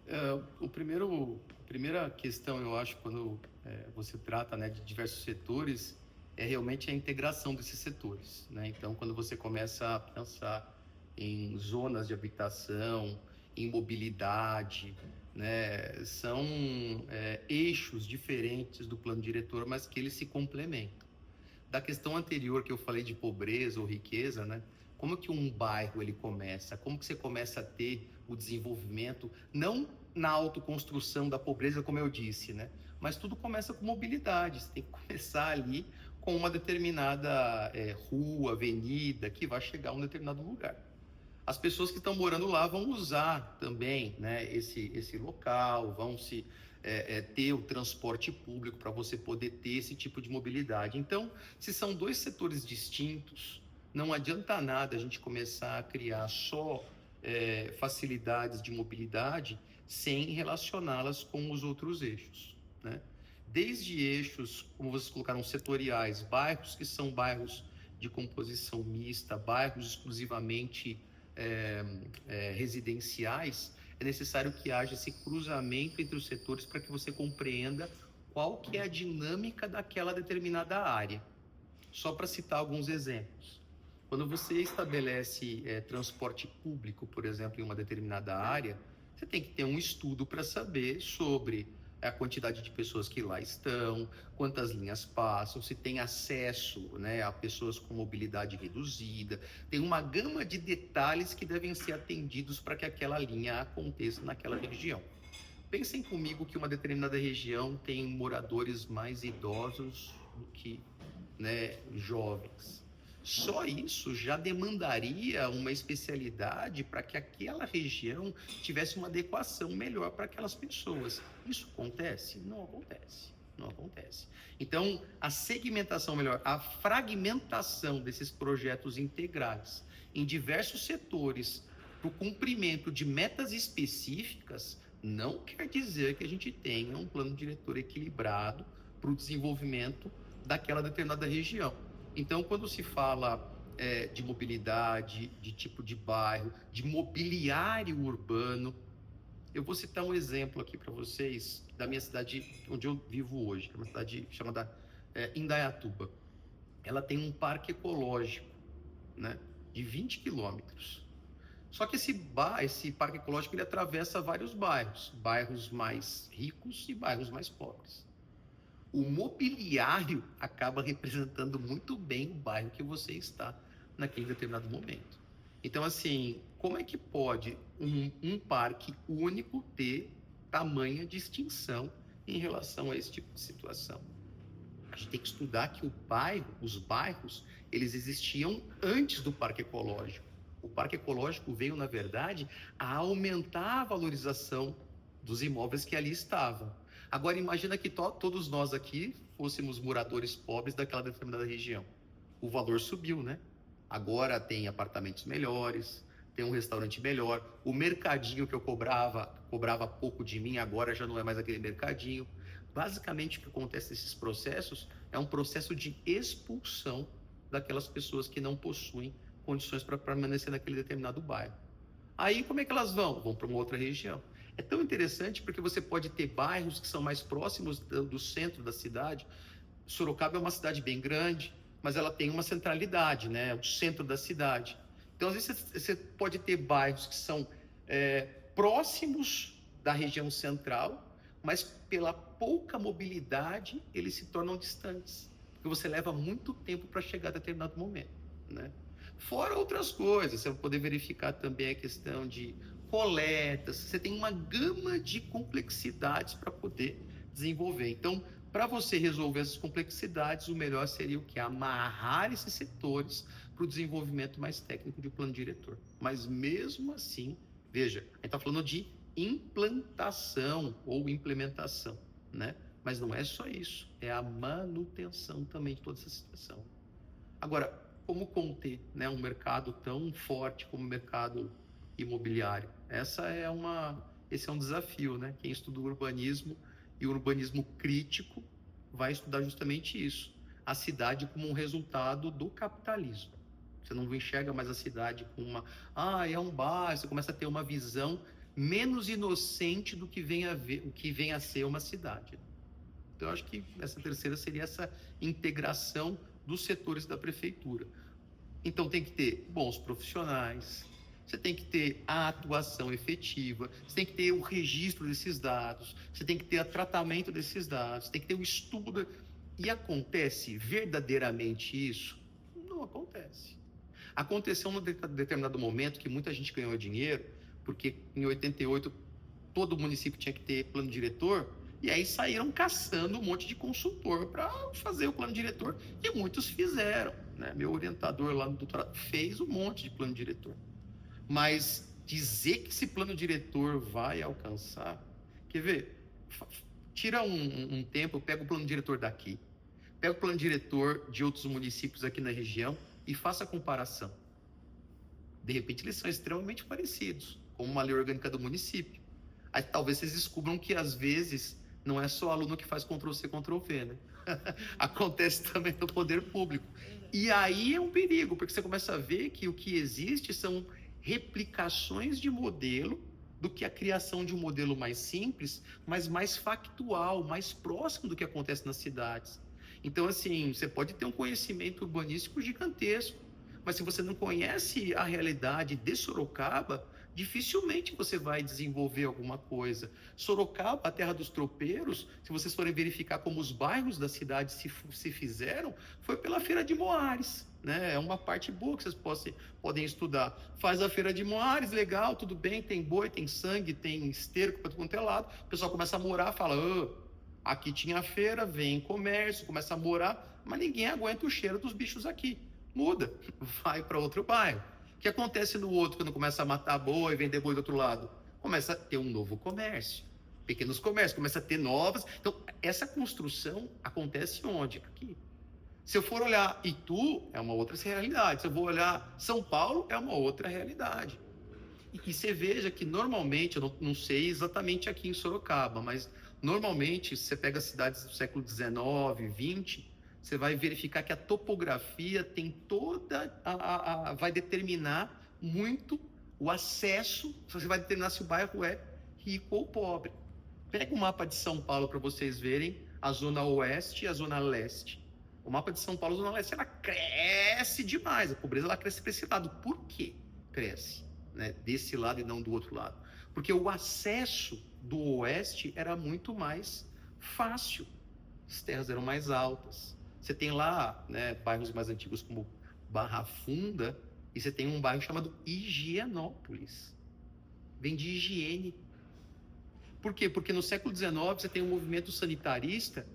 A primeira questão, eu acho, quando você trata, né, de diversos setores, é realmente a integração desses setores, né? Então, quando você começa a pensar em zonas de habitação, em mobilidade, né, são eixos diferentes do plano diretor, mas que eles se complementam. Da questão anterior que eu falei de pobreza ou riqueza, né? Como que um bairro ele começa? Como que você começa a ter o desenvolvimento, não na autoconstrução da pobreza, como eu disse, né? Mas tudo começa com mobilidade. Você tem que começar ali com uma determinada rua, avenida, que vai chegar a um determinado lugar. As pessoas que estão morando lá vão usar também, né, esse local, vão ter o transporte público para você poder ter esse tipo de mobilidade. Então, se são dois setores distintos, não adianta nada a gente começar a criar só facilidades de mobilidade sem relacioná-las com os outros eixos, né? Desde eixos, como vocês colocaram, setoriais, bairros que são bairros de composição mista, bairros exclusivamente residenciais, é necessário que haja esse cruzamento entre os setores para que você compreenda qual que é a dinâmica daquela determinada área. Só para citar alguns exemplos. Quando você estabelece transporte público, por exemplo, em uma determinada área, você tem que ter um estudo para saber sobre a quantidade de pessoas que lá estão, quantas linhas passam, se tem acesso, né, a pessoas com mobilidade reduzida. Tem uma gama de detalhes que devem ser atendidos para que aquela linha aconteça naquela região. Pensem comigo que uma determinada região tem moradores mais idosos do que, né, jovens. Só isso já demandaria uma especialidade para que aquela região tivesse uma adequação melhor para aquelas pessoas. Isso acontece? Não acontece. Não acontece. Então, a segmentação melhor, a fragmentação desses projetos integrais em diversos setores para o cumprimento de metas específicas não quer dizer que a gente tenha um plano diretor equilibrado para o desenvolvimento daquela determinada região. Então, quando se fala de mobilidade, de tipo de bairro, de mobiliário urbano, eu vou citar um exemplo aqui para vocês da minha cidade onde eu vivo hoje, que é uma cidade chamada Indaiatuba. Ela tem um parque ecológico, né, de 20 quilômetros. Só que esse parque ecológico ele atravessa vários bairros, bairros mais ricos e bairros mais pobres. O mobiliário acaba representando muito bem o bairro que você está naquele determinado momento. Então, assim, como é que pode um parque único ter tamanha distinção em relação a esse tipo de situação? A gente tem que estudar que os bairros, eles existiam antes do parque ecológico. O parque ecológico veio, na verdade, a aumentar a valorização dos imóveis que ali estavam. Agora, imagina que todos nós aqui fôssemos moradores pobres daquela determinada região. O valor subiu, né? Agora tem apartamentos melhores, tem um restaurante melhor. O mercadinho que eu cobrava pouco de mim, agora já não é mais aquele mercadinho. Basicamente, o que acontece nesses processos é um processo de expulsão daquelas pessoas que não possuem condições para permanecer naquele determinado bairro. Aí, como é que elas vão? Vão para uma outra região. É tão interessante porque você pode ter bairros que são mais próximos do centro da cidade. Sorocaba é uma cidade bem grande, mas ela tem uma centralidade, né? O centro da cidade. Então, às vezes, você pode ter bairros que são próximos da região central, mas pela pouca mobilidade, eles se tornam distantes. Porque você leva muito tempo para chegar a determinado momento, né? Fora outras coisas, você vai poder verificar também a questão de coletas, você tem uma gama de complexidades para poder desenvolver. Então, para você resolver essas complexidades, o melhor seria o que? Amarrar esses setores para o desenvolvimento mais técnico de plano diretor. Mas mesmo assim, veja, a gente está falando de implantação ou implementação, né? Mas não é só isso, é a manutenção também de toda essa situação. Agora, como conter, né, um mercado tão forte como o mercado imobiliário? Esse é um desafio, né? Quem estuda o urbanismo e o urbanismo crítico vai estudar justamente isso. A cidade como um resultado do capitalismo. Você não enxerga mais a cidade como é um bairro, você começa a ter uma visão menos inocente do que o que vem a ser uma cidade. Então, eu acho que essa terceira seria essa integração dos setores da prefeitura. Então, tem que ter bons profissionais, você tem que ter a atuação efetiva, você tem que ter o registro desses dados, você tem que ter o tratamento desses dados, você tem que ter o estudo. E acontece verdadeiramente isso? Não acontece. Aconteceu num determinado momento que muita gente ganhou dinheiro, porque em 88 todo município tinha que ter plano diretor, e aí saíram caçando um monte de consultor para fazer o plano diretor, e muitos fizeram, né? Meu orientador lá no doutorado fez um monte de plano diretor. Mas dizer que esse plano diretor vai alcançar... Quer ver? Tira um tempo, pega o plano diretor daqui, pega o plano diretor de outros municípios aqui na região e faça a comparação. De repente, eles são extremamente parecidos, como uma lei orgânica do município. Aí talvez vocês descubram que, às vezes, não é só aluno que faz Ctrl-C, Ctrl-V, né? Acontece também no poder público. E aí é um perigo, porque você começa a ver que o que existe são replicações de modelo do que a criação de um modelo mais simples, mas mais factual, mais próximo do que acontece nas cidades. Então, assim, você pode ter um conhecimento urbanístico gigantesco, mas se você não conhece a realidade de Sorocaba, dificilmente você vai desenvolver alguma coisa. Sorocaba, a terra dos tropeiros, se vocês forem verificar como os bairros da cidade se fizeram, foi pela Feira de Moares, né? É uma parte boa que vocês podem estudar. Faz a Feira de Moares, legal, tudo bem, tem boi, tem sangue, tem esterco para todo quanto é lado. O pessoal começa a morar, fala, aqui tinha feira, vem comércio, começa a morar, mas ninguém aguenta o cheiro dos bichos aqui. Muda, vai para outro bairro. O que acontece no outro, quando começa a matar boi, vender boi do outro lado? Começa a ter um novo comércio, pequenos comércios, começa a ter novas. Então, essa construção acontece onde? Aqui. Se eu for olhar Itu, é uma outra realidade. Se eu vou olhar São Paulo, é uma outra realidade. E você veja que, normalmente, eu não sei exatamente aqui em Sorocaba, mas, normalmente, se você pega cidades do século XIX, XX, você vai verificar que a topografia tem vai determinar muito o acesso, você vai determinar se o bairro é rico ou pobre. Pega o mapa de São Paulo para vocês verem a zona oeste e a zona leste. O mapa de São Paulo, a zona leste, ela cresce demais, a pobreza ela cresce para esse lado. Por quê cresce, né? Desse lado e não do outro lado? Porque o acesso do oeste era muito mais fácil, as terras eram mais altas. Você tem lá, né, bairros mais antigos como Barra Funda, e você tem um bairro chamado Higienópolis. Vem de higiene. Por quê? Porque no século XIX você tem um movimento sanitarista,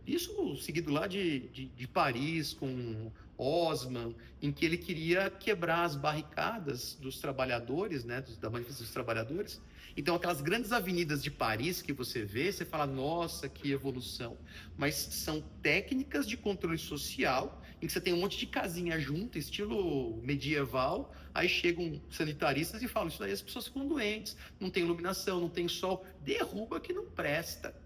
isso seguido lá de Paris, com Haussmann, em que ele queria quebrar as barricadas dos trabalhadores, né, da manifestação dos trabalhadores. Então, aquelas grandes avenidas de Paris que você vê, você fala, nossa, que evolução. Mas são técnicas de controle social, em que você tem um monte de casinha junta, estilo medieval, aí chegam sanitaristas e falam, isso daí as pessoas ficam doentes, não tem iluminação, não tem sol, derruba que não presta.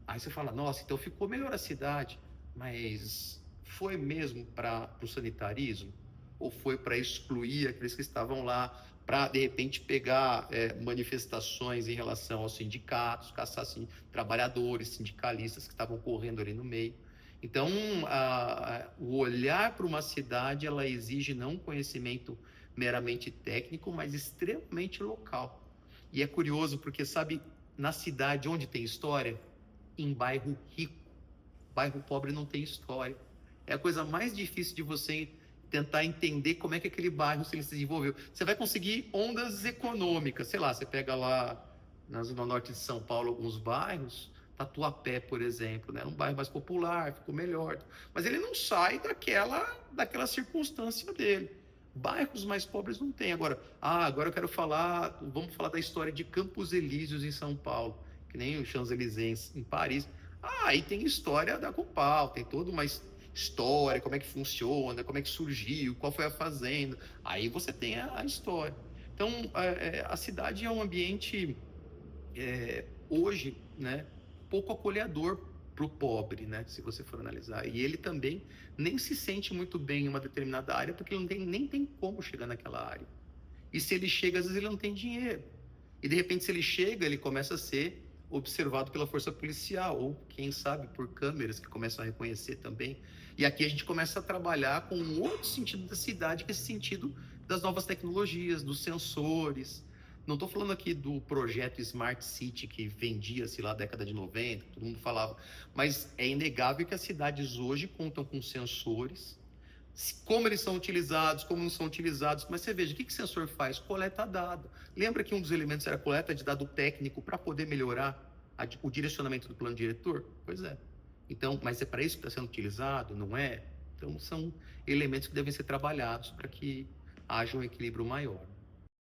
Aí você fala, nossa, então ficou melhor a cidade, mas foi mesmo para o sanitarismo? Ou foi para excluir aqueles que estavam lá, para, de repente, pegar manifestações em relação aos sindicatos, caçar trabalhadores, sindicalistas que estavam correndo ali no meio? Então, o olhar para uma cidade, ela exige não um conhecimento meramente técnico, mas extremamente local. E é curioso, porque, sabe, na cidade onde tem história, em bairro rico, bairro pobre não tem história. É a coisa mais difícil de você tentar entender como é que aquele bairro se desenvolveu. Você vai conseguir ondas econômicas, sei lá, você pega lá na zona norte de São Paulo alguns bairros, Tatuapé, por exemplo, né? Um bairro mais popular, ficou melhor, mas ele não sai daquela circunstância dele. Bairros mais pobres não tem. Agora eu quero vamos falar da história de Campos Elíseos em São Paulo, que nem o Champs-Élysées em Paris. Aí tem história da Copal, tem toda uma história, como é que funciona, como é que surgiu, qual foi a fazenda. Aí você tem a história. Então, a cidade é um ambiente, hoje, né, pouco acolhedor para o pobre, né, se você for analisar. E ele também nem se sente muito bem em uma determinada área, porque ele nem tem como chegar naquela área. E se ele chega, às vezes ele não tem dinheiro. E de repente, se ele chega, ele começa a ser observado pela força policial, ou quem sabe por câmeras que começam a reconhecer também. E aqui a gente começa a trabalhar com um outro sentido da cidade, que é esse sentido das novas tecnologias, dos sensores. Não estou falando aqui do projeto Smart City que vendia-se lá na década de 90, todo mundo falava, mas é inegável que as cidades hoje contam com sensores, como eles são utilizados, como não são utilizados, mas você veja, o que o sensor faz? Coleta dado. Lembra que um dos elementos era a coleta de dado técnico para poder melhorar o direcionamento do plano diretor? Pois é. Então, mas é para isso que está sendo utilizado, não é? Então, são elementos que devem ser trabalhados para que haja um equilíbrio maior.